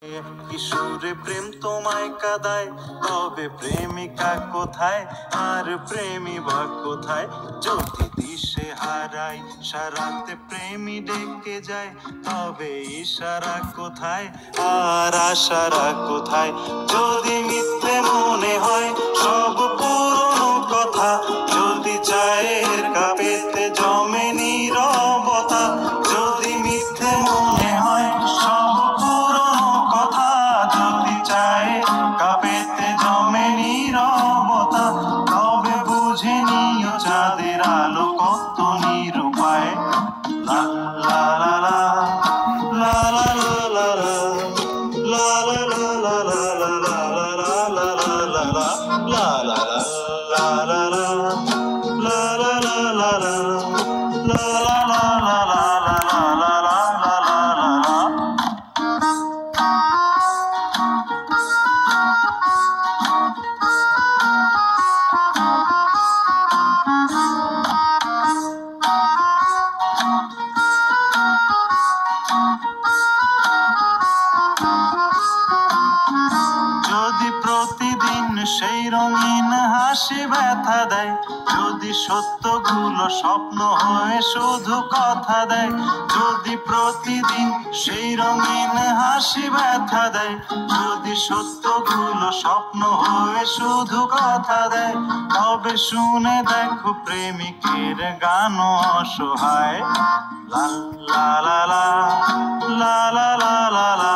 কিশোরে প্রেম তোমায় কাদায়, তবে প্রেমিকা কোথায় আর প্রেমী বা কোথায়? যদি দিশে হারাই সারাতে প্রেমী ডেকে যায়, তবে ইশারা কোথায় আর আশারা কোথায়? যদি মিথ্যে মনে হয় সব পুরনো কথা, যদি চায়ের কাপেতে জমে নীরবতা, যদি মিথ্যে মনে হয় সব পুরনো কথা, যদি চায়ের কাপেতে জমে নীরবতা, তবে বুঝে নিও চাঁদের আলো কত নিরুপায়। লা লা লা লা লা লা লা লা লা লা লা লা লা লা লা লা লা লা যদি প্রতিদিন সেই রঙিন হাসি ব্যথা দেয়, যদি সত্যগুলো স্বপ্ন হয়ে শুধু কথা দেয়, যদি প্রতিদিন সেই রঙিন হাসি ব্যথা দেয়, যদি সত্যগুলো স্বপ্ন হয়ে শুধু কথা দেয়, তবে শুনে দেখো প্রেমিকের গান অসহায়। লা লা লা লা লা লা লা লা লা